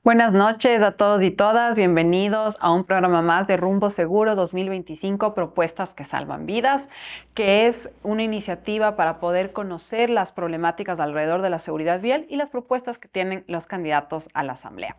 Buenas noches a todos y todas, bienvenidos a un programa más de Rumbo Seguro 2025, Propuestas que Salvan Vidas, que es una iniciativa para poder conocer las problemáticas alrededor de la seguridad vial y las propuestas que tienen los candidatos a la Asamblea.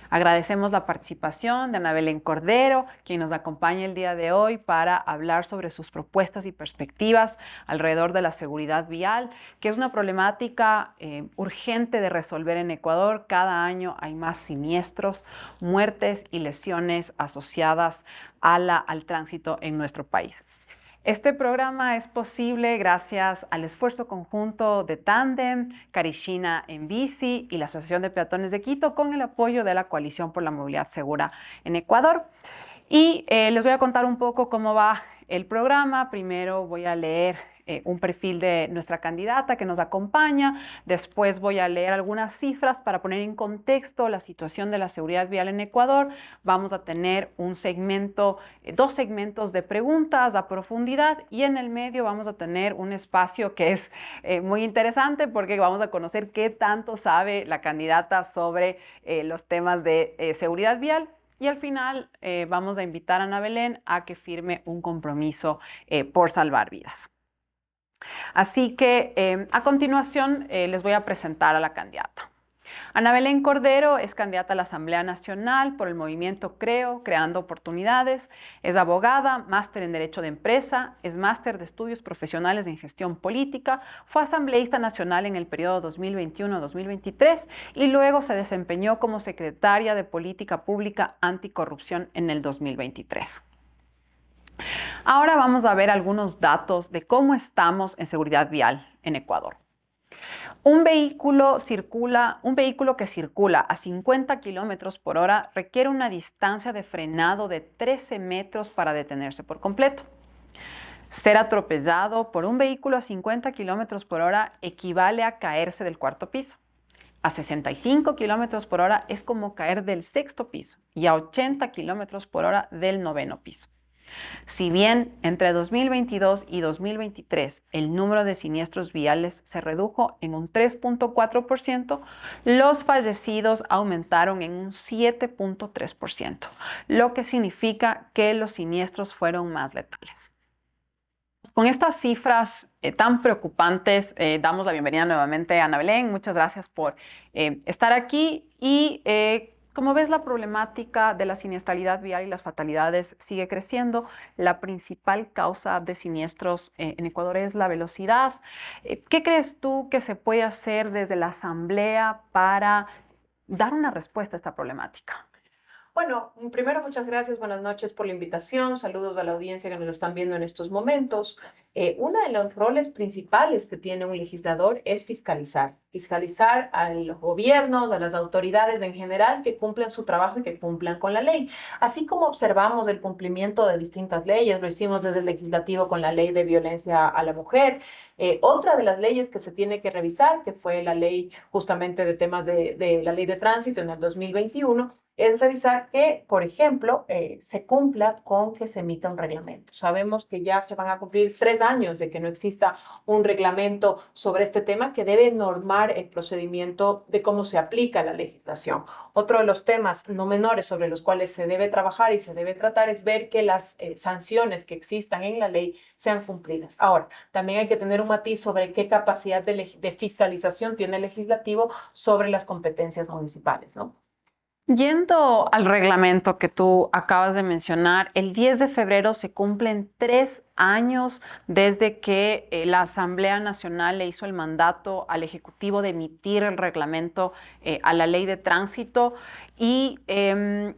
Agradecemos la participación de Ana Belén Cordero, quien nos acompaña el día de hoy para hablar sobre sus propuestas y perspectivas alrededor de la seguridad vial, que es una problemática urgente de resolver en Ecuador. Cada año hay más siniestros, muertes y lesiones asociadas al tránsito en nuestro país. Este programa es posible gracias al esfuerzo conjunto de Tandem, Carishina en Bici y la Asociación de Peatones de Quito con el apoyo de la Coalición por la Movilidad Segura en Ecuador. Y les voy a contar un poco cómo va el programa. Primero voy a leer un perfil de nuestra candidata que nos acompaña. Después voy a leer algunas cifras para poner en contexto la situación de la seguridad vial en Ecuador. Vamos a tener un segmento, dos segmentos de preguntas a profundidad y en el medio vamos a tener un espacio que es muy interesante porque vamos a conocer qué tanto sabe la candidata sobre los temas de seguridad vial. Y al final vamos a invitar a Ana Belén a que firme un compromiso por salvar vidas. Así que a continuación les voy a presentar a la candidata. Ana Belén Cordero es candidata a la Asamblea Nacional por el movimiento Creo, Creando Oportunidades. Es abogada, máster en Derecho de Empresa, es máster de Estudios Profesionales en Gestión Política, fue asambleísta nacional en el periodo 2021-2023 y luego se desempeñó como secretaria de Política Pública Anticorrupción en el 2023. Ahora vamos a ver algunos datos de cómo estamos en seguridad vial en Ecuador. Un vehículo que circula a 50 kilómetros por hora requiere una distancia de frenado de 13 metros para detenerse por completo. Ser atropellado por un vehículo a 50 kilómetros por hora equivale a caerse del cuarto piso. A 65 kilómetros por hora es como caer del sexto piso y a 80 kilómetros por hora del noveno piso. Si bien entre 2022 y 2023 el número de siniestros viales se redujo en un 3.4%, los fallecidos aumentaron en un 7.3%, lo que significa que los siniestros fueron más letales. Con estas cifras tan preocupantes, damos la bienvenida nuevamente a Ana Belén. Muchas gracias por estar aquí y como ves, la problemática de la siniestralidad vial y las fatalidades sigue creciendo. La principal causa de siniestros en Ecuador es la velocidad. ¿Qué crees tú que se puede hacer desde la Asamblea para dar una respuesta a esta problemática? Bueno, primero muchas gracias, buenas noches por la invitación, saludos a la audiencia que nos están viendo en estos momentos. Uno de los roles principales que tiene un legislador es fiscalizar a los gobiernos, a las autoridades en general que cumplan su trabajo y que cumplan con la ley. Así como observamos el cumplimiento de distintas leyes, lo hicimos desde el legislativo con la ley de violencia a la mujer. Otra de las leyes que se tiene que revisar, que fue la ley justamente de temas de la ley de tránsito en el 2021, es revisar que, por ejemplo, se cumpla con que se emita un reglamento. Sabemos que ya se van a cumplir 3 años de que no exista un reglamento sobre este tema que debe normar el procedimiento de cómo se aplica la legislación. Otro de los temas no menores sobre los cuales se debe trabajar y se debe tratar es ver que las sanciones que existan en la ley sean cumplidas. Ahora, también hay que tener un matiz sobre qué capacidad de fiscalización tiene el legislativo sobre las competencias municipales, ¿no? Yendo al reglamento que tú acabas de mencionar, el 10 de febrero se cumplen 3 años desde que la Asamblea Nacional le hizo el mandato al Ejecutivo de emitir el reglamento a la ley de tránsito y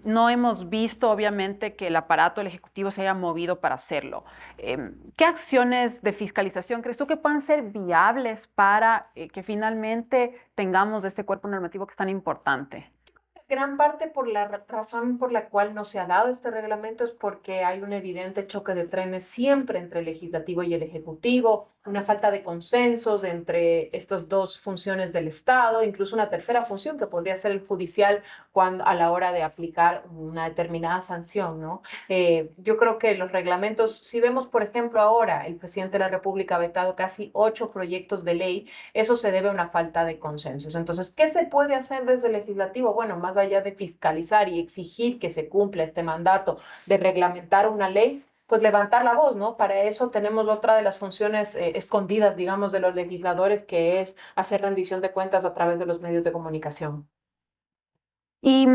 no hemos visto obviamente que el aparato del Ejecutivo se haya movido para hacerlo. ¿Qué acciones de fiscalización crees tú que puedan ser viables para que finalmente tengamos este cuerpo normativo que es tan importante? Gran parte por la razón por la cual no se ha dado este reglamento es porque hay un evidente choque de trenes siempre entre el legislativo y el ejecutivo, una falta de consensos entre estas dos funciones del Estado, incluso una tercera función que podría ser el judicial a la hora de aplicar una determinada sanción, ¿no? Yo creo que los reglamentos, si vemos, por ejemplo, ahora el presidente de la República ha vetado casi 8 proyectos de ley, eso se debe a una falta de consensos. Entonces, ¿qué se puede hacer desde el legislativo? Bueno, más allá de fiscalizar y exigir que se cumpla este mandato de reglamentar una ley, pues levantar la voz, ¿no? Para eso tenemos otra de las funciones escondidas, digamos, de los legisladores, que es hacer rendición de cuentas a través de los medios de comunicación. ¿Y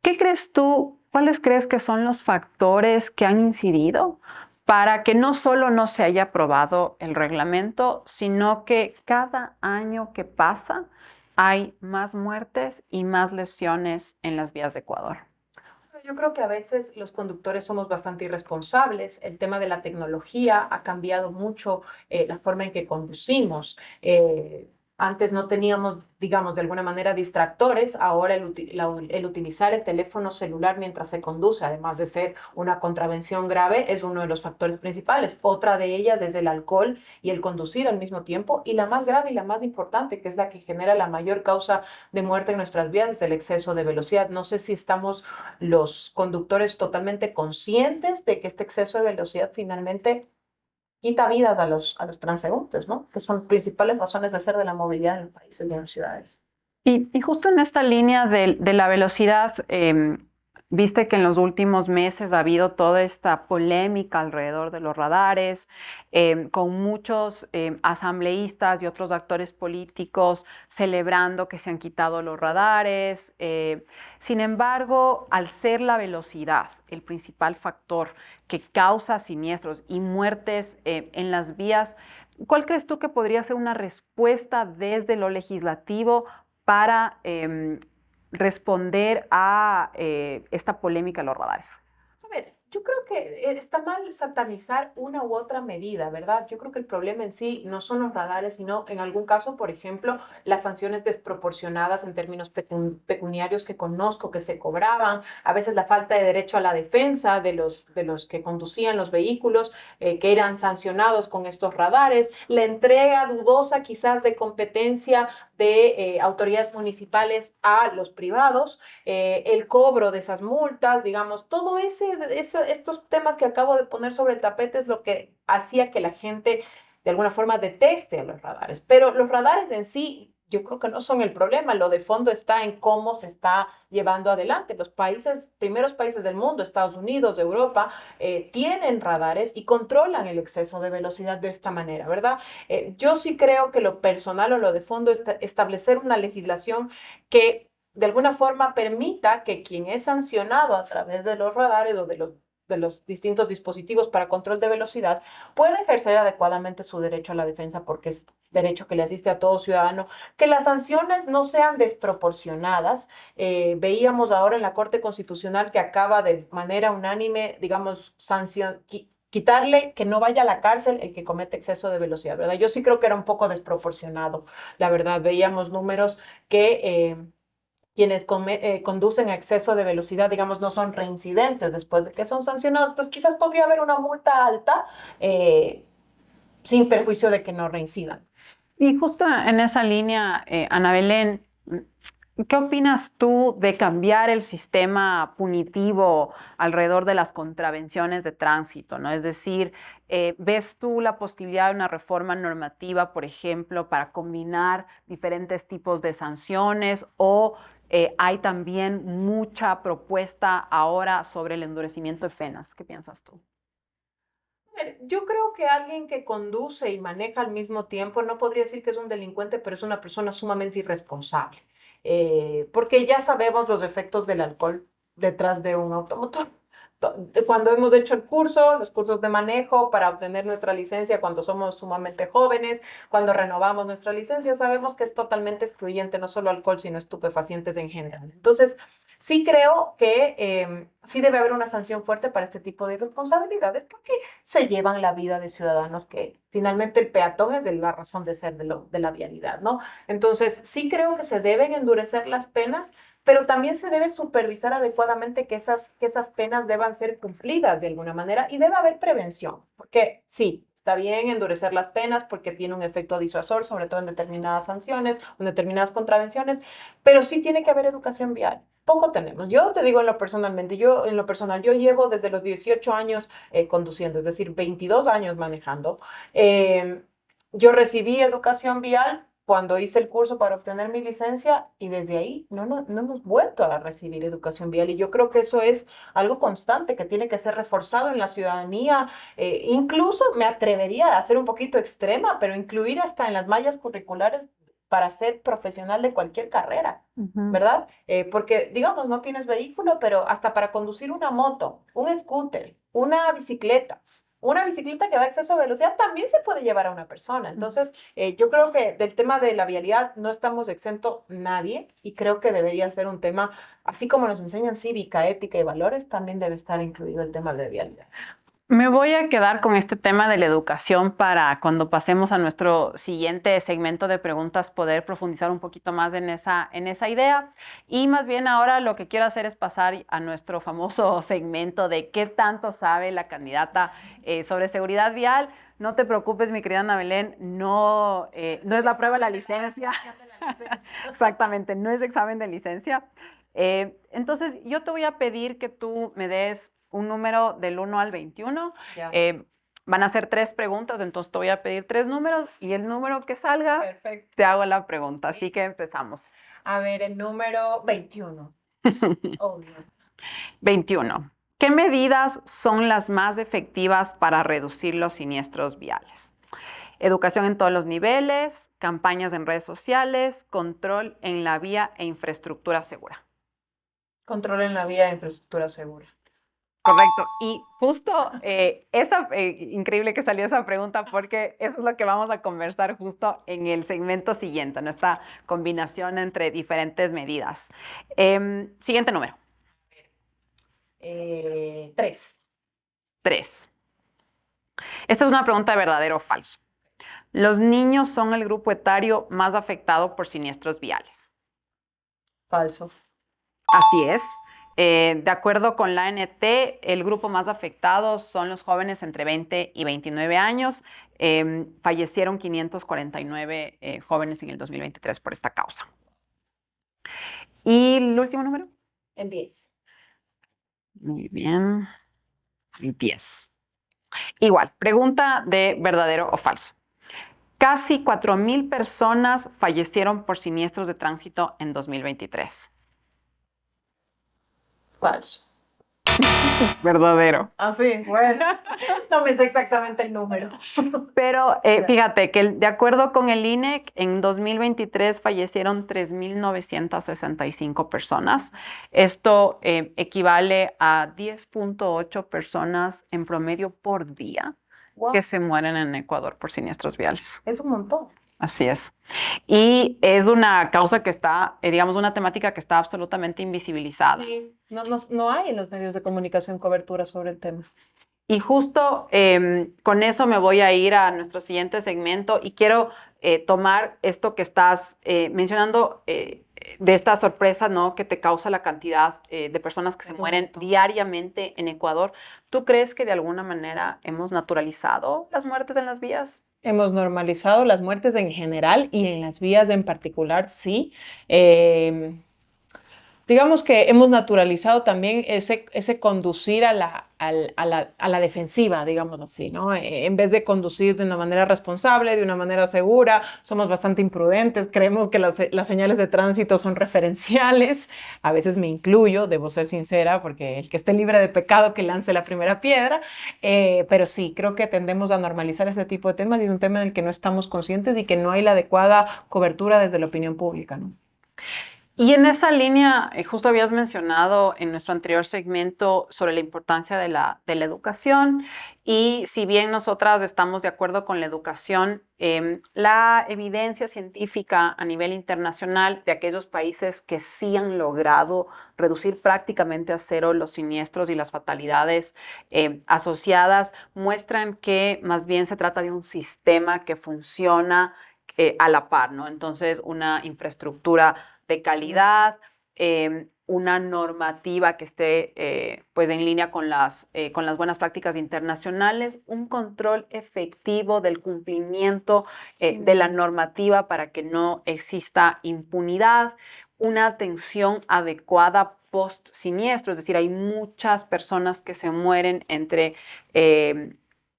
qué crees tú, cuáles crees que son los factores que han incidido para que no solo no se haya aprobado el reglamento, sino que cada año que pasa hay más muertes y más lesiones en las vías de Ecuador? Yo creo que a veces los conductores somos bastante irresponsables. El tema de la tecnología ha cambiado mucho la forma en que conducimos. Antes no teníamos, digamos, de alguna manera distractores. Ahora el utilizar el teléfono celular mientras se conduce, además de ser una contravención grave, es uno de los factores principales. Otra de ellas es el alcohol y el conducir al mismo tiempo. Y la más grave y la más importante, que es la que genera la mayor causa de muerte en nuestras vías, es el exceso de velocidad. No sé si estamos los conductores totalmente conscientes de que este exceso de velocidad finalmente quita vidas a los transeúntes, ¿no? Que son principales razones de ser de la movilidad en los países y en las ciudades. Y justo en esta línea de la velocidad, viste que en los últimos meses ha habido toda esta polémica alrededor de los radares, con muchos asambleístas y otros actores políticos celebrando que se han quitado los radares. Sin embargo, al ser la velocidad el principal factor que causa siniestros y muertes en las vías, ¿cuál crees tú que podría ser una respuesta desde lo legislativo para responder a esta polémica de los radares? A ver, yo creo que está mal satanizar una u otra medida, ¿verdad? Yo creo que el problema en sí no son los radares, sino en algún caso, por ejemplo, las sanciones desproporcionadas en términos pecuniarios que conozco que se cobraban, a veces la falta de derecho a la defensa de los que conducían los vehículos, que eran sancionados con estos radares, la entrega dudosa quizás de competencia de autoridades municipales a los privados, el cobro de esas multas, digamos, todo estos temas que acabo de poner sobre el tapete es lo que hacía que la gente de alguna forma deteste a los radares. Pero los radares en sí, yo creo que no son el problema. Lo de fondo está en cómo se está llevando adelante. Los países, primeros países del mundo, Estados Unidos, Europa, tienen radares y controlan el exceso de velocidad de esta manera, ¿verdad? Yo sí creo que lo personal o lo de fondo es establecer una legislación que de alguna forma permita que quien es sancionado a través de los radares o de los distintos dispositivos para control de velocidad pueda ejercer adecuadamente su derecho a la defensa, porque es derecho que le asiste a todo ciudadano, que las sanciones no sean desproporcionadas. Veíamos ahora en la Corte Constitucional que acaba de manera unánime, digamos, quitarle que no vaya a la cárcel el que comete exceso de velocidad, ¿verdad? Yo sí creo que era un poco desproporcionado, la verdad. Veíamos números que quienes conducen a exceso de velocidad, digamos, no son reincidentes después de que son sancionados. Entonces, quizás podría haber una multa alta sin perjuicio de que no reincidan. Y justo en esa línea, Ana Belén, ¿qué opinas tú de cambiar el sistema punitivo alrededor de las contravenciones de tránsito, ¿no? Es decir, ¿ves tú la posibilidad de una reforma normativa, por ejemplo, para combinar diferentes tipos de sanciones o hay también mucha propuesta ahora sobre el endurecimiento de penas? ¿Qué piensas tú? Yo creo que alguien que conduce y maneja al mismo tiempo no podría decir que es un delincuente, pero es una persona sumamente irresponsable, porque ya sabemos los efectos del alcohol detrás de un automotor. Cuando hemos hecho el curso, los cursos de manejo para obtener nuestra licencia cuando somos sumamente jóvenes, cuando renovamos nuestra licencia, sabemos que es totalmente excluyente no solo alcohol, sino estupefacientes en general. Entonces, sí creo que sí debe haber una sanción fuerte para este tipo de irresponsabilidades porque se llevan la vida de ciudadanos que finalmente el peatón es de la razón de ser de la vialidad, ¿no? Entonces, sí creo que se deben endurecer las penas, pero también se debe supervisar adecuadamente que esas penas deban ser cumplidas de alguna manera y debe haber prevención, porque sí, está bien endurecer las penas porque tiene un efecto disuasor, sobre todo en determinadas sanciones, en determinadas contravenciones, pero sí tiene que haber educación vial. Poco tenemos. Yo te digo en lo personal, yo llevo desde los 18 años conduciendo, es decir, 22 años manejando. Yo recibí educación vial cuando hice el curso para obtener mi licencia y desde ahí no hemos vuelto a recibir educación vial. Y yo creo que eso es algo constante que tiene que ser reforzado en la ciudadanía. Incluso me atrevería a ser un poquito extrema, pero incluir hasta en las mallas curriculares para ser profesional de cualquier carrera. ¿Verdad? Porque, digamos, no tienes vehículo, pero hasta para conducir una moto, un scooter, una bicicleta que va a exceso de velocidad también se puede llevar a una persona. Entonces, yo creo que del tema de la vialidad no estamos exento nadie y creo que debería ser un tema, así como nos enseñan cívica, ética y valores, también debe estar incluido el tema de vialidad. Me voy a quedar con este tema de la educación para cuando pasemos a nuestro siguiente segmento de preguntas poder profundizar un poquito más en esa idea. Y más bien ahora lo que quiero hacer es pasar a nuestro famoso segmento de qué tanto sabe la candidata sobre seguridad vial. No te preocupes, mi querida Ana Belén, no es la prueba de la licencia. Exactamente, no es examen de licencia. Entonces, yo te voy a pedir que tú me des un número del 1 al 21. Van a ser 3 preguntas, entonces te voy a pedir 3 números y el número que salga, perfecto, te hago la pregunta. Así que empezamos. A ver, el número 21. Oh, no. 21. ¿Qué medidas son las más efectivas para reducir los siniestros viales? Educación en todos los niveles, campañas en redes sociales, control en la vía e infraestructura segura. Control en la vía e infraestructura segura. Correcto. Y justo increíble que salió esa pregunta porque eso es lo que vamos a conversar justo en el segmento siguiente, nuestra combinación entre diferentes medidas. Siguiente número. 3. 3. Esta es una pregunta de verdadero o falso. Los niños son el grupo etario más afectado por siniestros viales. Falso. Así es. De acuerdo con la ANT, el grupo más afectado son los jóvenes entre 20 y 29 años. Fallecieron 549 jóvenes en el 2023 por esta causa. ¿Y el último número? En 10. Muy bien. 10. Igual, pregunta de verdadero o falso. Casi 4,000 personas fallecieron por siniestros de tránsito en 2023. Falso. Verdadero. Ah, sí, bueno. No me sé exactamente el número. Pero fíjate que de acuerdo con el INEC, en 2023 fallecieron 3,965 personas. Esto equivale a 10,8 personas en promedio por día que se mueren en Ecuador por siniestros viales. Es un montón. Así es. Y es una causa que está, digamos, una temática que está absolutamente invisibilizada. Sí, no hay en los medios de comunicación cobertura sobre el tema. Y justo con eso me voy a ir a nuestro siguiente segmento y quiero tomar esto que estás mencionando de esta sorpresa, ¿no?, que te causa la cantidad de personas que se mueren diariamente en Ecuador. ¿Tú crees que de alguna manera hemos naturalizado las muertes en las vías? Hemos normalizado las muertes en general y en las vías en particular, sí. Digamos que hemos naturalizado también ese conducir a la defensiva, digamos así, ¿no? En vez de conducir de una manera responsable, de una manera segura, somos bastante imprudentes, creemos que las señales de tránsito son referenciales, a veces me incluyo, debo ser sincera, porque el que esté libre de pecado que lance la primera piedra, pero sí, creo que tendemos a normalizar ese tipo de temas y es un tema del que no estamos conscientes y que no hay la adecuada cobertura desde la opinión pública, ¿no? Y en esa línea, justo habías mencionado en nuestro anterior segmento sobre la importancia de la educación y si bien nosotras estamos de acuerdo con la educación, la evidencia científica a nivel internacional de aquellos países que sí han logrado reducir prácticamente a cero los siniestros y las fatalidades asociadas muestran que más bien se trata de un sistema que funciona a la par, ¿no? Entonces, una infraestructura de calidad, una normativa que esté pues en línea con las buenas prácticas internacionales, un control efectivo del cumplimiento de la normativa para que no exista impunidad, una atención adecuada post siniestro, es decir, hay muchas personas que se mueren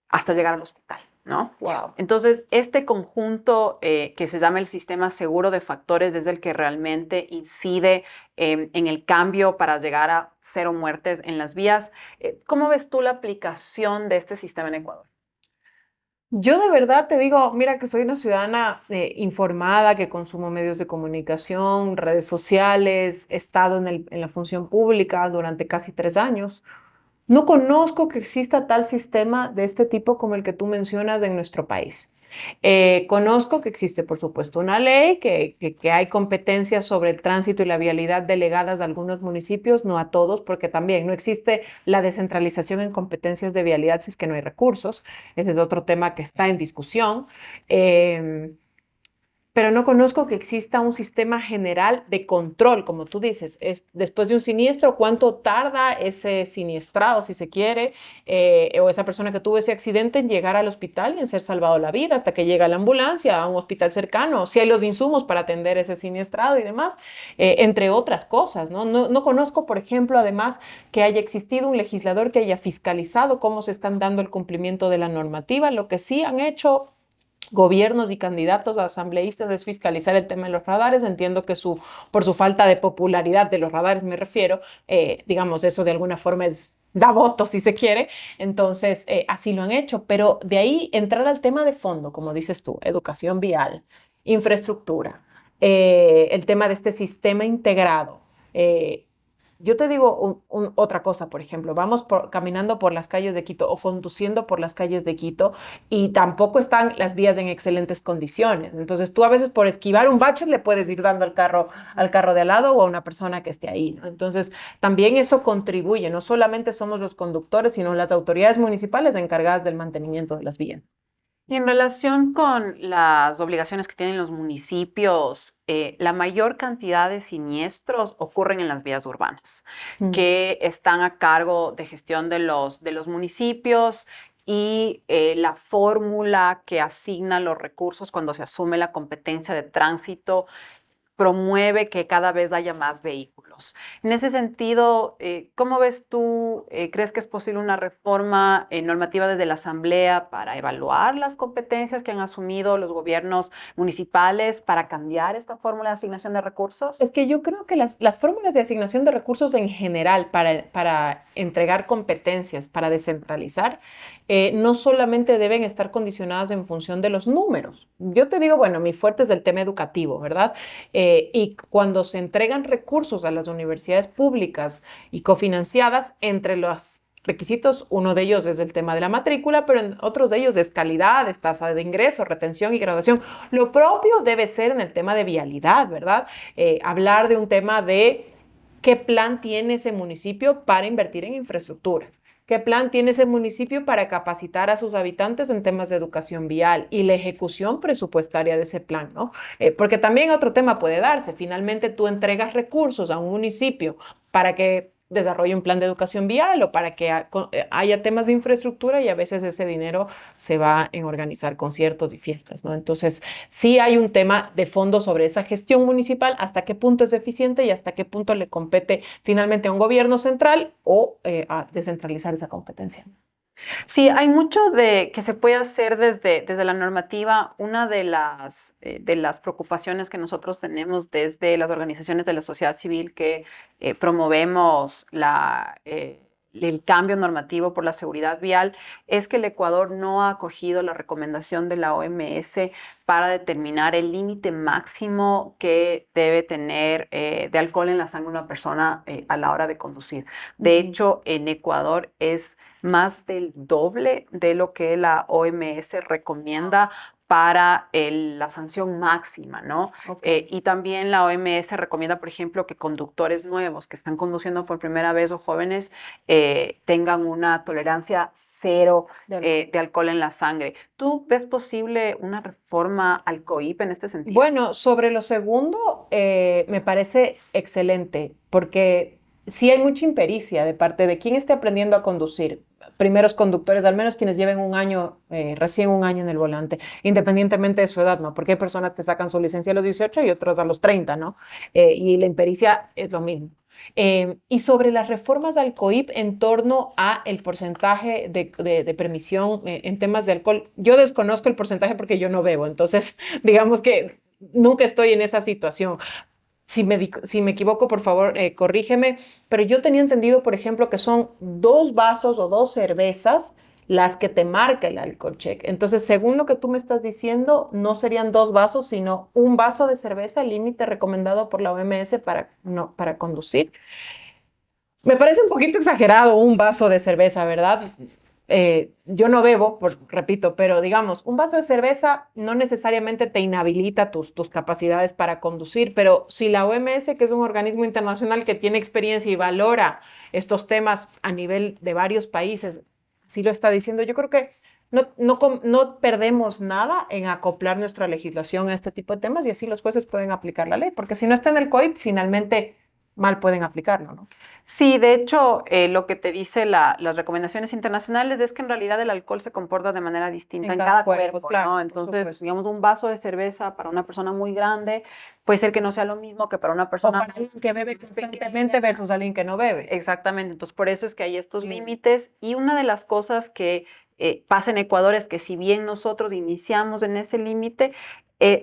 hasta llegar al hospital. ¿no? Wow. Entonces, este conjunto que se llama el sistema seguro de factores es el que realmente incide en el cambio para llegar a 0 muertes en las vías. ¿Cómo ves tú la aplicación de este sistema en Ecuador? Yo de verdad te digo, mira que soy una ciudadana informada, que consumo medios de comunicación, redes sociales, he estado en la función pública durante casi 3 años. No conozco que exista tal sistema de este tipo como el que tú mencionas en nuestro país. Conozco que existe, por supuesto, una ley, que hay competencias sobre el tránsito y la vialidad delegadas a algunos municipios, no a todos, porque también no existe la descentralización en competencias de vialidad si es que no hay recursos. Ese es otro tema que está en discusión. Eh, pero no conozco que exista un sistema general de control, como tú dices. Es, después de un siniestro, ¿cuánto tarda ese siniestrado, si se quiere, o esa persona que tuvo ese accidente en llegar al hospital y en ser salvado la vida hasta que llega la ambulancia a un hospital cercano? Si hay los insumos para atender ese siniestrado y demás, entre otras cosas, ¿no? No conozco, por ejemplo, además, que haya existido un legislador que haya fiscalizado cómo se están dando el cumplimiento de la normativa. Lo que sí han hecho gobiernos y candidatos a asambleístas es fiscalizar el tema de los radares. Entiendo que por su falta de popularidad de los radares me refiero, digamos, eso de alguna forma da votos si se quiere, entonces así lo han hecho, pero de ahí entrar al tema de fondo, como dices tú, educación vial, infraestructura, el tema de este sistema integrado. Yo te digo otra cosa, por ejemplo, caminando por las calles de Quito o conduciendo por las calles de Quito y tampoco están las vías en excelentes condiciones. Entonces tú a veces por esquivar un bache le puedes ir dando al carro de al lado o a una persona que esté ahí, ¿no? Entonces también eso contribuye, no solamente somos los conductores, sino las autoridades municipales encargadas del mantenimiento de las vías. Y en relación con las obligaciones que tienen los municipios, la mayor cantidad de siniestros ocurren en las vías urbanas, Mm. que están a cargo de gestión de los municipios y la fórmula que asigna los recursos cuando se asume la competencia de tránsito promueve que cada vez haya más vehículos. En ese sentido, ¿cómo ves tú? ¿Crees que es posible una reforma normativa desde la Asamblea para evaluar las competencias que han asumido los gobiernos municipales para cambiar esta fórmula de asignación de recursos? Es que yo creo que las fórmulas de asignación de recursos en general para entregar competencias, para descentralizar, no solamente deben estar condicionadas en función de los números. Yo te digo, bueno, mi fuerte es el tema educativo, ¿verdad? Y cuando se entregan recursos a las universidades públicas y cofinanciadas, entre los requisitos, uno de ellos es el tema de la matrícula, pero otros de ellos es calidad, es tasa de ingreso, retención y graduación. Lo propio debe ser en el tema de vialidad, ¿verdad? Hablar de un tema de qué plan tiene ese municipio para invertir en infraestructura. ¿Qué plan tiene ese municipio para capacitar a sus habitantes en temas de educación vial y la ejecución presupuestaria de ese plan, ¿no? Porque también otro tema puede darse. Finalmente tú entregas recursos a un municipio para que desarrolle un plan de educación vial o para que haya temas de infraestructura y a veces ese dinero se va en organizar conciertos y fiestas, ¿no? Entonces, sí hay un tema de fondo sobre esa gestión municipal, hasta qué punto es eficiente y hasta qué punto le compete finalmente a un gobierno central o a descentralizar esa competencia. Sí, hay mucho que se puede hacer desde la normativa. Una de las preocupaciones que nosotros tenemos desde las organizaciones de la sociedad civil que promovemos el cambio normativo por la seguridad vial es que el Ecuador no ha acogido la recomendación de la OMS para determinar el límite máximo que debe tener de alcohol en la sangre una persona a la hora de conducir. De hecho, en Ecuador es más del doble de lo que la OMS recomienda para la sanción máxima, ¿no? Okay. Y también la OMS recomienda, por ejemplo, que conductores nuevos que están conduciendo por primera vez o jóvenes tengan una tolerancia cero de alcohol en la sangre. ¿Tú ves posible una reforma al COIP en este sentido? Bueno, sobre lo segundo, me parece excelente, porque sí hay mucha impericia de parte de quien esté aprendiendo a conducir. Primeros conductores, al menos quienes lleven un año, recién un año en el volante, independientemente de su edad, ¿no? Porque hay personas que sacan su licencia a los 18 y otros a los 30, ¿no? Y la impericia es lo mismo. Y sobre las reformas al COIP en torno a el porcentaje de permisión en temas de alcohol, yo desconozco el porcentaje porque yo no bebo, entonces digamos que nunca estoy en esa situación. Si me equivoco, por favor, corrígeme, pero yo tenía entendido, por ejemplo, que son 2 vasos o 2 cervezas las que te marca el alcohol check. Entonces, según lo que tú me estás diciendo, no serían 2 vasos, sino un vaso de cerveza, el límite recomendado por la OMS para, no, para conducir. Me parece un poquito exagerado un vaso de cerveza, ¿verdad? Yo no bebo, repito, pero digamos, un vaso de cerveza no necesariamente te inhabilita tus capacidades para conducir, pero si la OMS, que es un organismo internacional que tiene experiencia y valora estos temas a nivel de varios países, sí lo está diciendo, yo creo que no perdemos nada en acoplar nuestra legislación a este tipo de temas y así los jueces pueden aplicar la ley, porque si no está en el COIP, finalmente mal pueden aplicarlo, ¿no? Sí, de hecho, lo que te dice las recomendaciones internacionales es que en realidad el alcohol se comporta de manera distinta en cada cuerpo, claro, ¿no? Entonces, digamos, un vaso de cerveza para una persona muy grande puede ser que no sea lo mismo que para una O persona para alguien que bebe constantemente versus alguien que no bebe. Exactamente, entonces por eso es que hay estos Sí. límites y una de las cosas que pasa en Ecuador es que si bien nosotros iniciamos en ese límite,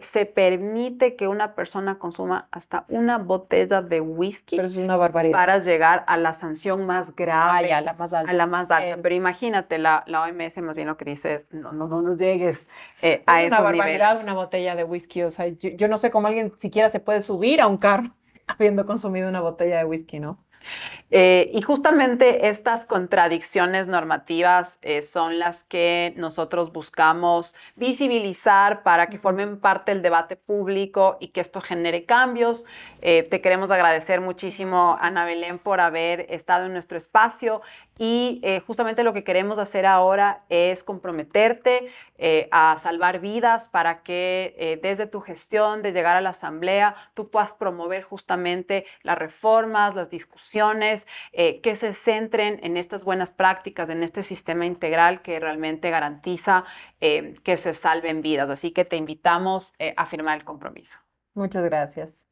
se permite que una persona consuma hasta una botella de whisky Pero es una barbaridad. para llegar a la sanción más grave, Ya, la más alta. a la más alta. Pero imagínate, la OMS más bien lo que dice es, no nos llegues a Es una esos barbaridad niveles. una botella de whisky. O sea, yo no sé cómo alguien siquiera se puede subir a un carro habiendo consumido una botella de whisky, ¿no? Y justamente estas contradicciones normativas son las que nosotros buscamos visibilizar para que formen parte del debate público y que esto genere cambios. Te queremos agradecer muchísimo, Ana Belén, por haber estado en nuestro espacio y justamente lo que queremos hacer ahora es comprometerte a salvar vidas para que desde tu gestión de llegar a la Asamblea tú puedas promover justamente las reformas, las discusiones, que se centren en estas buenas prácticas, en este sistema integral que realmente garantiza que se salven vidas. Así que te invitamos a firmar el compromiso. Muchas gracias.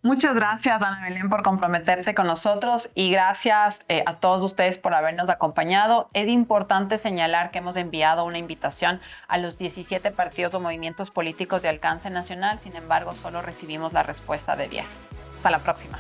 Muchas gracias, Ana Belén, por comprometerse con nosotros y gracias a todos ustedes por habernos acompañado. Es importante señalar que hemos enviado una invitación a los 17 partidos o movimientos políticos de alcance nacional, sin embargo, solo recibimos la respuesta de 10. Hasta la próxima.